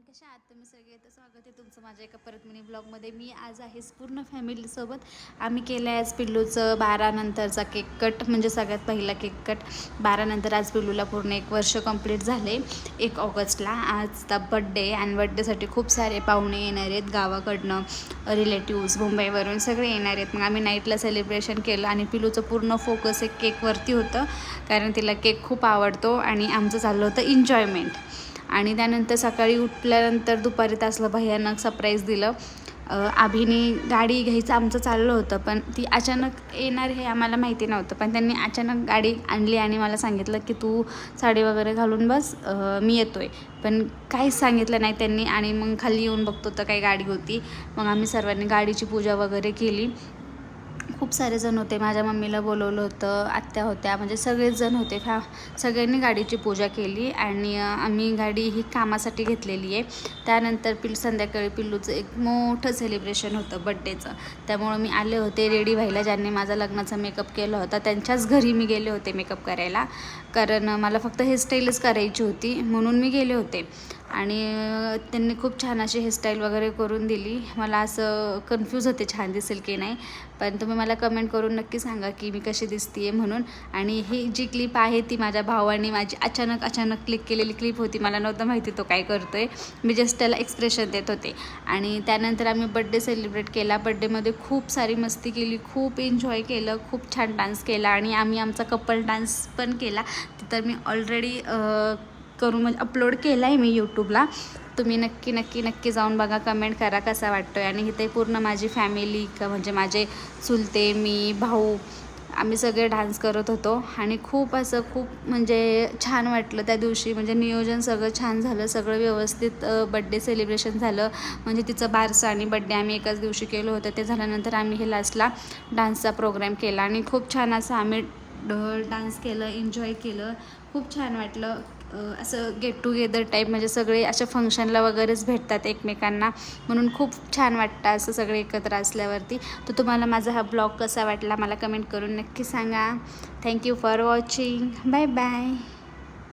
कशा आहात तुम्ही सगळे? तर स्वागत आहे तुमचं माझ्या एका परत मिनी ब्लॉगमध्ये. मी आज आहे पूर्ण फॅमिलीसोबत. आम्ही केलं आहे आज पिल्लूचं 12 नंतरचा केक कट, म्हणजे सगळ्यात पहिला केक कट 12 नंतर. आज पिल्लूला पूर्ण 1 वर्ष कंप्लीट झाले 1 ऑगस्टला. आजचा बड्डे आणि बड्डेसाठी खूप सारे पाहुणे येणार आहेत गावाकडनं, रिलेटिव्स मुंबईवरून सगळे येणार आहेत. मग आम्ही नाईटला सेलिब्रेशन केलं आणि पिल्लूचं पूर्ण फोकस एक केकवरती होतं, कारण तिला केक खूप आवडतो आणि आमचं चाललं होतं एन्जॉयमेंट. आणि त्यानंतर सकाळी उठल्यानंतर दुपारी तासला भयानक सरप्राईज दिलं. आभीने गाडी घ्यायचं आमचं चाललं होतं, पण ती अचानक येणार हे आम्हाला माहिती नव्हतं. पण त्यांनी अचानक गाडी आणली आणि मला सांगितलं की तू साडी वगैरे घालून बस, मी येतो आहे. पण काहीच सांगितलं नाही त्यांनी. आणि मग खाली येऊन बघतो तर काही गाडी होती. मग आम्ही सर्वांनी गाडीची पूजा वगैरे केली. खूप सारे जण होते, माझ्या मम्मीला बोलवलं होतं, आत्या होत्या, म्हणजे सगळेच जण होते. सगळ्यांनी गाडीची पूजा केली आणि आम्ही गाडी ही कामासाठी घेतलेली आहे. त्यानंतर संध्याकाळी पिल्लूचं एक मोठं सेलिब्रेशन होतं बड्डेचं. त्यामुळं मी आले होते रेडी व्हायला. ज्यांनी माझा लग्नाचा मेकअप केला होता त्यांच्याच घरी मी गेले होते मेकअप करायला, कारण मला फक्त हेअरस्टाईलच करायची होती म्हणून मी गेले होते. आणि त्यांनी खूप छान अशी हेअरस्टाईल वगैरे करून दिली. मला असं कन्फ्यूज होते छान दिसेल की नाही, पण तुम्ही मला कमेंट करून नक्की सांगा की मी कशी दिसते आहे म्हणून. आणि ही जी क्लिप आहे ती माझ्या भावाने माझी अचानक क्लिक केलेली क्लिप होती. मला नव्हतं माहिती तो काय करतो आहे, मी जस्ट त्याला एक्सप्रेशन देत होते. आणि त्यानंतर आम्ही बड्डे सेलिब्रेट केला. बड्डेमध्ये खूप सारी मस्ती केली, खूप एन्जॉय केलं, खूप छान डान्स केला आणि आम्ही आमचा कपल डान्स पण केला. तर मी ऑलरेडी करून म्हणजे अपलोड केला आहे मी यूट्यूबला. तुम्ही नक्की जाऊन बघा, कमेंट करा कसा वाटतो आहे. आणि इथे पूर्ण माझी फॅमिली म्हणजे माझे चुलते, मी, भाऊ, आम्ही सगळे डान्स करत होतो. आणि खूप म्हणजे छान वाटलं त्या दिवशी. म्हणजे नियोजन सगळं छान झालं, सगळं व्यवस्थित बड्डे सेलिब्रेशन झालं. म्हणजे तिचं बारसं आणि बड्डे आम्ही एकाच दिवशी केलं होतं. ते झाल्यानंतर आम्ही हे लास्टला डान्सचा प्रोग्राम केला आणि खूप छान असं आम्ही डान्स केलं, एन्जॉय केलं. खूप छान वाटलं. असं गेट टुगेदर टाईप, म्हणजे सगळे अशा फंक्शनला वगैरेच भेटतात एकमेकांना, म्हणून खूप छान वाटतं असं सगळे एकत्र असल्यावरती. तर तुम्हाला माझा हा ब्लॉग कसा वाटला मला कमेंट करून नक्की सांगा. Thank you for watching. Bye bye.